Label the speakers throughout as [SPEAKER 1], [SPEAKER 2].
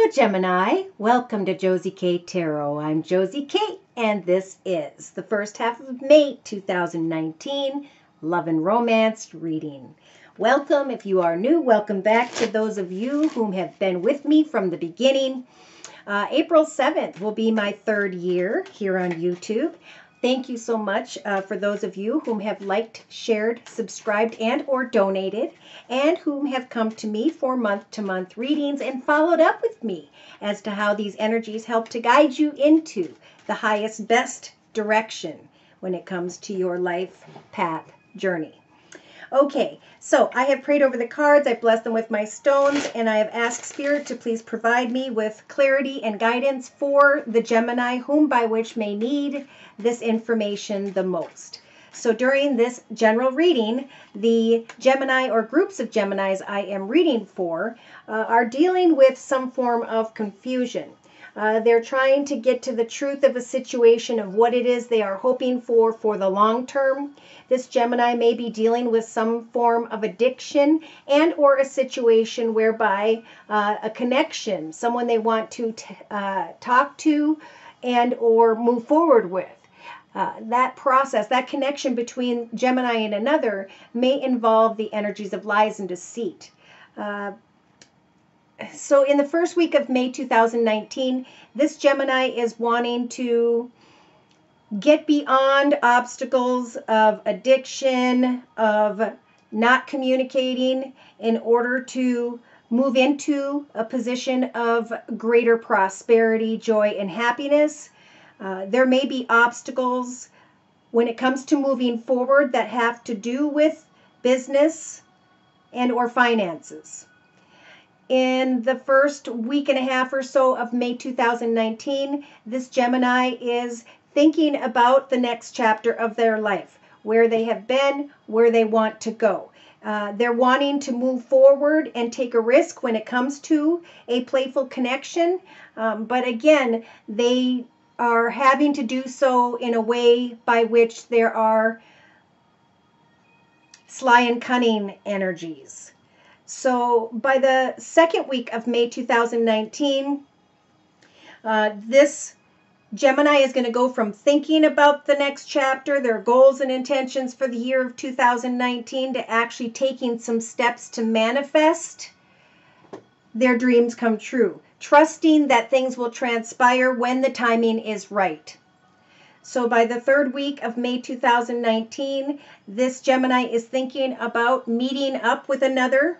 [SPEAKER 1] Hello, Gemini. Welcome to Josie K Tarot. I'm Josie K, and this is the first half of May 2019 Love and Romance reading. Welcome. If you are new, welcome back to those of you whom have been with me from the beginning. April 7th will be my third year here on YouTube. Thank you so much for those of you whom have liked, shared, subscribed, and or donated, and whom have come to me for month-to-month readings and followed up with me as to how these energies help to guide you into the highest, best direction when it comes to your life path journey. Okay, so I have prayed over the cards, I've blessed them with my stones, and I have asked Spirit to please provide me with clarity and guidance for the Gemini, whom by which may need this information the most. So during this general reading, the Gemini or groups of Geminis I am reading for are dealing with some form of confusion. They're trying to get to the truth of a situation of what it is they are hoping for the long term. This Gemini may be dealing with some form of addiction and or a situation whereby a connection, someone they want to talk to and or move forward with. That process, that connection between Gemini and another may involve the energies of lies and deceit. So in the first week of May 2019, this Gemini is wanting to get beyond obstacles of addiction, of not communicating, in order to move into a position of greater prosperity, joy, and happiness. There may be obstacles when it comes to moving forward that have to do with business and or finances. In the first week and a half or so of May 2019, this Gemini is thinking about the next chapter of their life, where they have been, where they want to go. They're wanting to move forward and take a risk when it comes to a playful connection. But again, they are having to do so in a way by which there are sly and cunning energies. So by the second week of May 2019, this Gemini is going to go from thinking about the next chapter, their goals and intentions for the year of 2019, to actually taking some steps to manifest their dreams come true, trusting that things will transpire when the timing is right. So by the third week of May 2019, this Gemini is thinking about meeting up with another,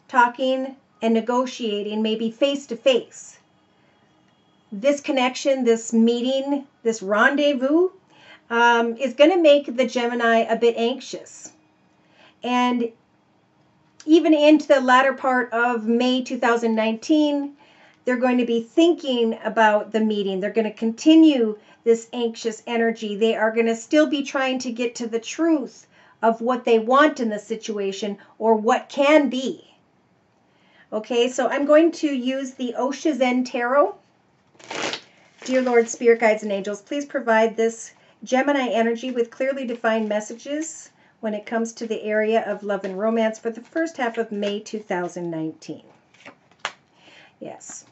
[SPEAKER 1] talking and negotiating, maybe face-to-face. This connection, this meeting, this rendezvous is going to make the Gemini a bit anxious. And even into the latter part of May 2019, they're going to be thinking about the meeting. They're going to continue this anxious energy. They are going to still be trying to get to the truth of what they want in the situation or what can be. Okay, so I'm going to use the Osho Zen Tarot. Dear Lord, Spirit Guides, and Angels, please provide this Gemini energy with clearly defined messages when it comes to the area of love and romance for the first half of May 2019. Yes.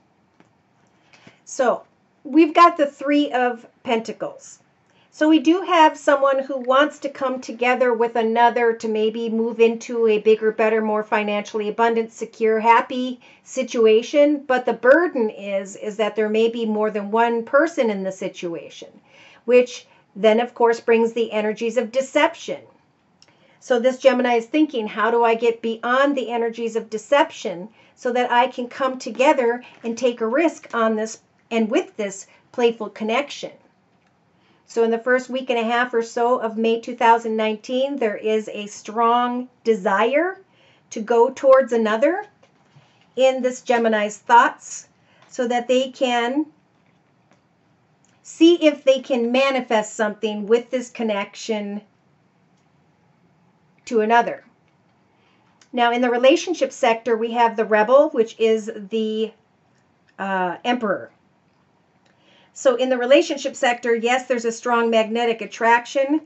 [SPEAKER 1] So we've got the Three of Pentacles. So we do have someone who wants to come together with another to maybe move into a bigger, better, more financially abundant, secure, happy situation. But the burden is that there may be more than one person in the situation, which then, of course, brings the energies of deception. So this Gemini is thinking, how do I get beyond the energies of deception so that I can come together and take a risk on this and with this playful connection? So in the first week and a half or so of May 2019, there is a strong desire to go towards another in this Gemini's thoughts so that they can see if they can manifest something with this connection to another. Now in the relationship sector, we have the Rebel, which is the Emperor. So in the relationship sector, yes, there's a strong magnetic attraction.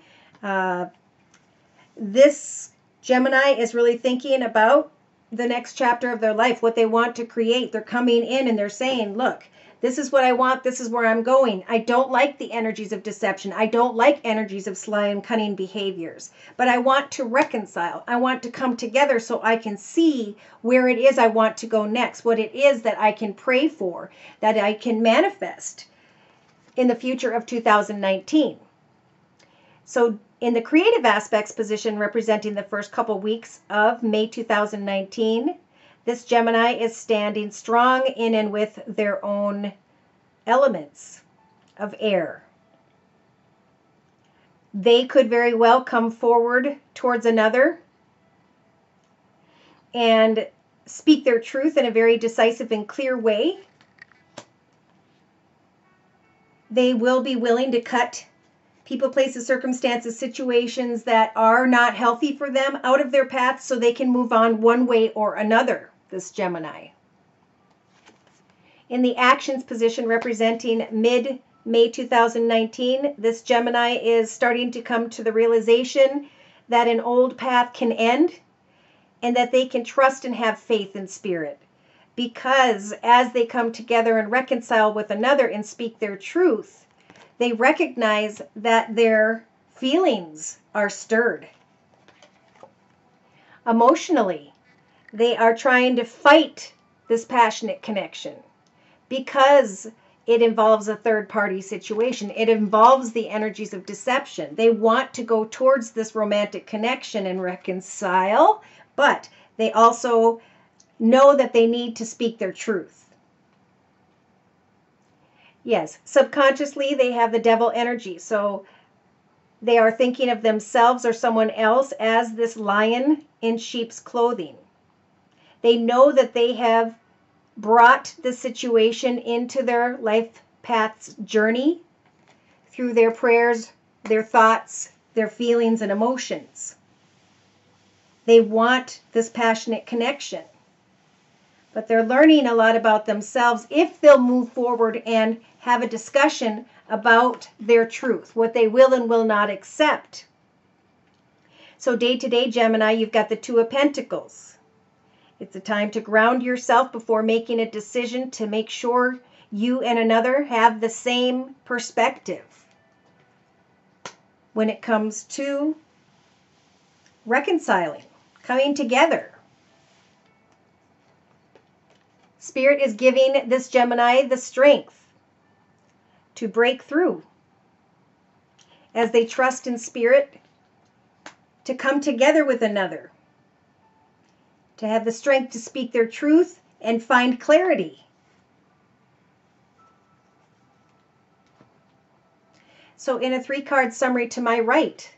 [SPEAKER 1] This Gemini is really thinking about the next chapter of their life, what they want to create. They're coming in and they're saying, look, this is what I want. This is where I'm going. I don't like the energies of deception. I don't like energies of sly and cunning behaviors, but I want to reconcile. I want to come together so I can see where it is I want to go next, what it is that I can pray for, that I can manifest in the future of 2019. So in the creative aspects position representing the first couple weeks of May 2019, this Gemini is standing strong in and with their own elements of air. They could very well come forward towards another and speak their truth in a very decisive and clear way. They will be willing to cut people, places, circumstances, situations that are not healthy for them out of their path so they can move on one way or another, this Gemini. In the actions position representing mid-May 2019, this Gemini is starting to come to the realization that an old path can end and that they can trust and have faith in spirit. Because as they come together and reconcile with another and speak their truth, they recognize that their feelings are stirred. Emotionally, they are trying to fight this passionate connection because it involves a third-party situation. It involves the energies of deception. They want to go towards this romantic connection and reconcile, but they also know that they need to speak their truth. Yes, subconsciously they have the devil energy, so they are thinking of themselves or someone else as this lion in sheep's clothing. They know that they have brought the situation into their life path's journey through their prayers, their thoughts, their feelings and emotions. They want this passionate connection, but they're learning a lot about themselves if they'll move forward and have a discussion about their truth, what they will and will not accept. So day-to-day, Gemini, you've got the Two of Pentacles. It's a time to ground yourself before making a decision to make sure you and another have the same perspective when it comes to reconciling, coming together. Spirit is giving this Gemini the strength to break through as they trust in spirit to come together with another, to have the strength to speak their truth and find clarity. So in a 3-card summary to my right,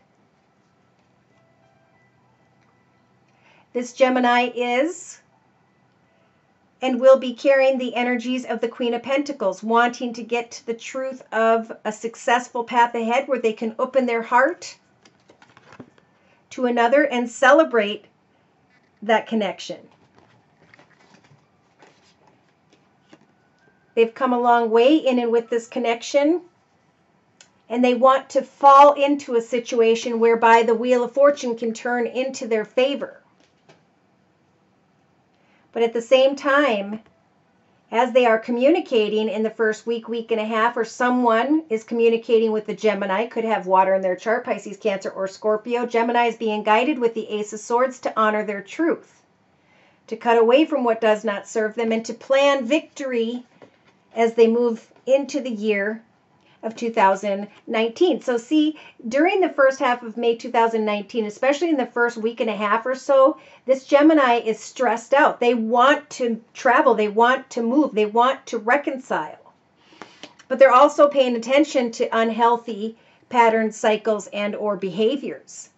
[SPEAKER 1] this Gemini is and will be carrying the energies of the Queen of Pentacles, wanting to get to the truth of a successful path ahead where they can open their heart to another and celebrate that connection. They've come a long way in and with this connection, and they want to fall into a situation whereby the Wheel of Fortune can turn into their favor. But at the same time, as they are communicating in the first week, week and a half, or someone is communicating with the Gemini, could have water in their chart, Pisces, Cancer, or Scorpio. Gemini is being guided with the Ace of Swords to honor their truth, to cut away from what does not serve them, and to plan victory as they move into the year of 2019. So see, during the first half of May 2019, especially in the first week and a half or so, this Gemini is stressed out. They want to travel, they want to move, they want to reconcile. But they're also paying attention to unhealthy patterns, cycles, and or behaviors.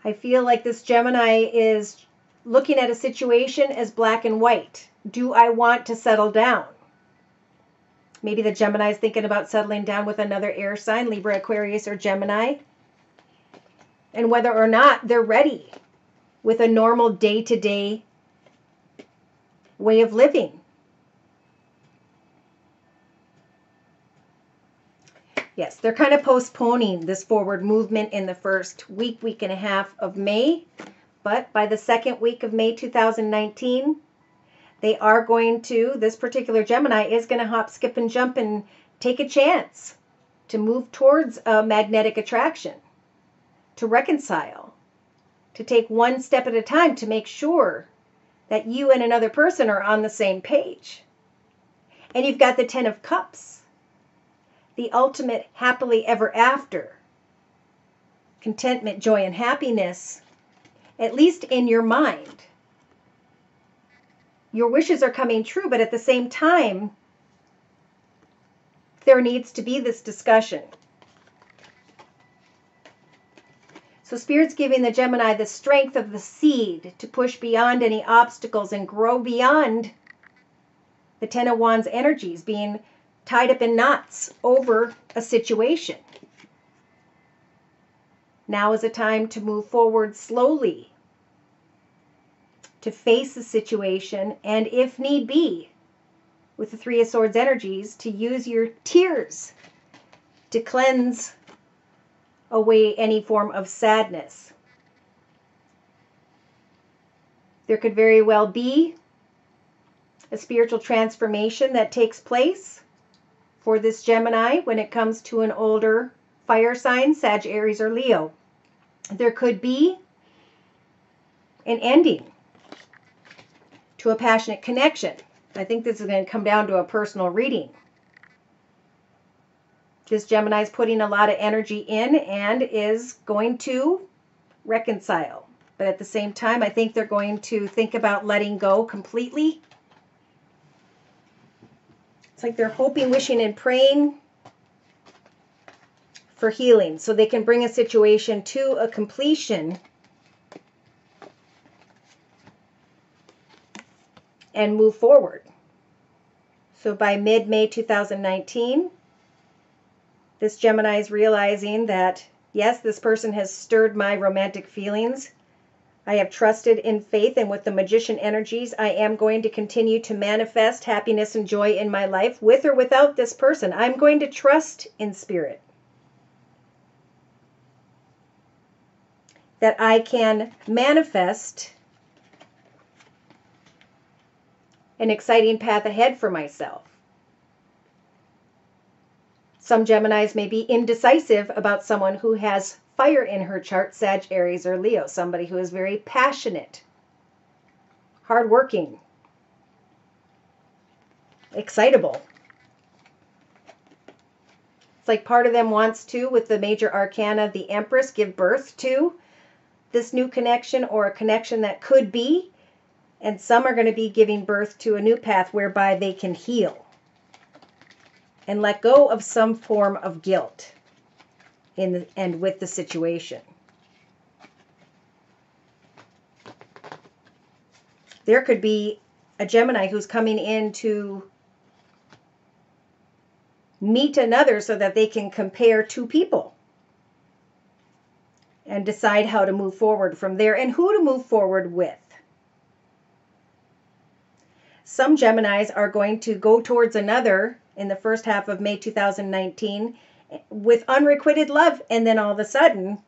[SPEAKER 1] I feel like this Gemini is looking at a situation as black and white. Do I want to settle down? Maybe the Gemini is thinking about settling down with another air sign, Libra, Aquarius, or Gemini. And whether or not they're ready with a normal day-to-day way of living. Yes, they're kind of postponing this forward movement in the first week, week and a half of May. But by the second week of May 2019, they are going to, this particular Gemini is going to hop, skip, and jump and take a chance to move towards a magnetic attraction, to reconcile, to take one step at a time to make sure that you and another person are on the same page. And you've got the Ten of Cups, the ultimate happily ever after, contentment, joy, and happiness, at least in your mind. Your wishes are coming true, but at the same time, there needs to be this discussion. So Spirit's giving the Gemini the strength of the seed to push beyond any obstacles and grow beyond the Ten of Wands energies, being tied up in knots over a situation. Now is a time to move forward slowly, to face the situation, and if need be, with the Three of Swords energies, to use your tears to cleanse away any form of sadness. There could very well be a spiritual transformation that takes place for this Gemini when it comes to an older fire sign, Sag, Aries, or Leo. There could be an ending to a passionate connection. I think this is going to come down to a personal reading. This Gemini is putting a lot of energy in and is going to reconcile. But at the same time, I think they're going to think about letting go completely. It's like they're hoping, wishing, and praying for healing so they can bring a situation to a completion and move forward. So by mid-May 2019, this Gemini is realizing that, yes, this person has stirred my romantic feelings. I have trusted in faith, and with the Magician energies, I am going to continue to manifest happiness and joy in my life, with or without this person. I'm going to trust in Spirit that I can manifest an exciting path ahead for myself. Some Geminis may be indecisive about someone who has fire in her chart, Sag, Aries, or Leo. Somebody who is very passionate, hardworking, excitable. It's like part of them wants to, with the major arcana, the Empress, give birth to this new connection or a connection that could be. And some are going to be giving birth to a new path whereby they can heal and let go of some form of guilt and with the situation. There could be a Gemini who's coming in to meet another so that they can compare two people and decide how to move forward from there and who to move forward with. Some Geminis are going to go towards another in the first half of May 2019 with unrequited love, and then all of a sudden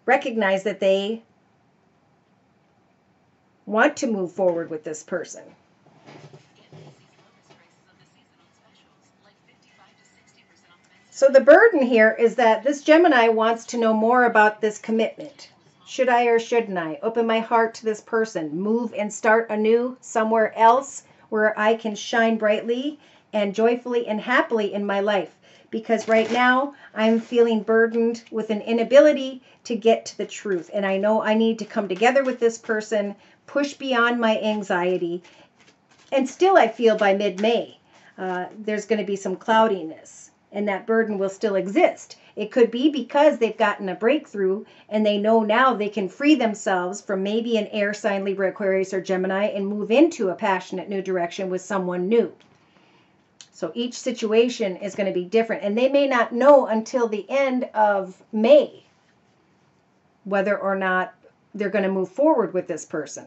[SPEAKER 1] recognize that they want to move forward with this person. So the burden here is that this Gemini wants to know more about this commitment. Should I or shouldn't I open my heart to this person, move and start anew somewhere else where I can shine brightly and joyfully and happily in my life? Because right now I'm feeling burdened with an inability to get to the truth. And I know I need to come together with this person, push beyond my anxiety. And still I feel by mid-May there's going to be some cloudiness and that burden will still exist. It could be because they've gotten a breakthrough and they know now they can free themselves from maybe an air sign, Libra, Aquarius, or Gemini, and move into a passionate new direction with someone new. So each situation is going to be different, and they may not know until the end of May whether or not they're going to move forward with this person.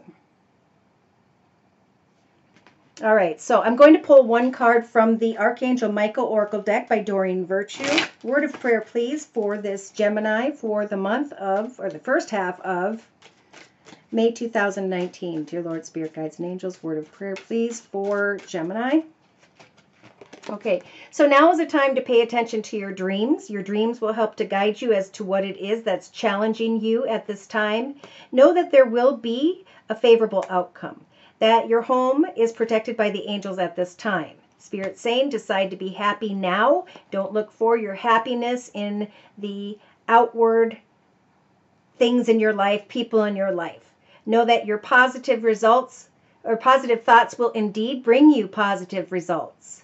[SPEAKER 1] All right, so I'm going to pull one card from the Archangel Michael Oracle deck by Doreen Virtue. Word of prayer, please, for this Gemini for the month of, or the first half of May 2019. Dear Lord, Spirit Guides and Angels, word of prayer, please, for Gemini. Okay, so now is the time to pay attention to your dreams. Your dreams will help to guide you as to what it is that's challenging you at this time. Know that there will be a favorable outcome, that your home is protected by the angels at this time. Spirit saying, decide to be happy now. Don't look for your happiness in the outward things in your life, people in your life. Know that your positive results or positive thoughts will indeed bring you positive results.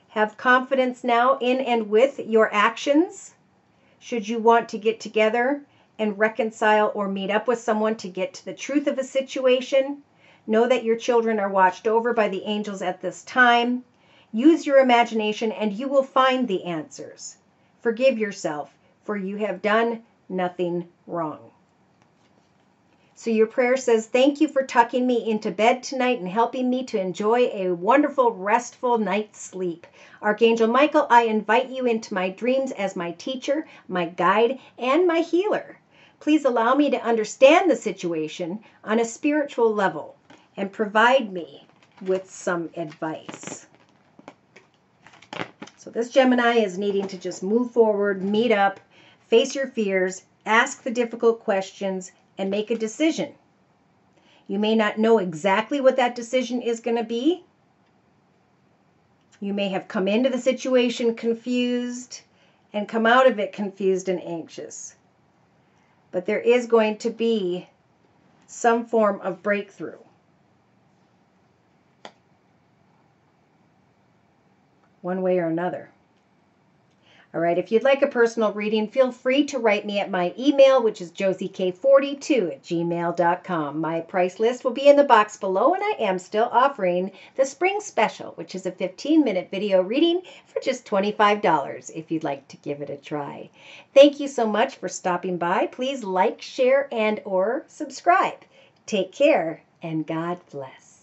[SPEAKER 1] Have confidence now in and with your actions. Should you want to get together and reconcile or meet up with someone to get to the truth of a situation, know that your children are watched over by the angels at this time. Use your imagination and you will find the answers. Forgive yourself, for you have done nothing wrong. So your prayer says, thank you for tucking me into bed tonight and helping me to enjoy a wonderful, restful night's sleep. Archangel Michael, I invite you into my dreams as my teacher, my guide, and my healer. Please allow me to understand the situation on a spiritual level and provide me with some advice. So this Gemini is needing to just move forward, meet up, face your fears, ask the difficult questions, and make a decision. You may not know exactly what that decision is going to be. You may have come into the situation confused and come out of it confused and anxious. But there is going to be some form of breakthrough. One way or another. All right, if you'd like a personal reading, feel free to write me at my email, which is josiek42@gmail.com. My price list will be in the box below, and I am still offering the Spring Special, which is a 15-minute video reading for just $25 if you'd like to give it a try. Thank you so much for stopping by. Please like, share, and/or subscribe. Take care, and God bless.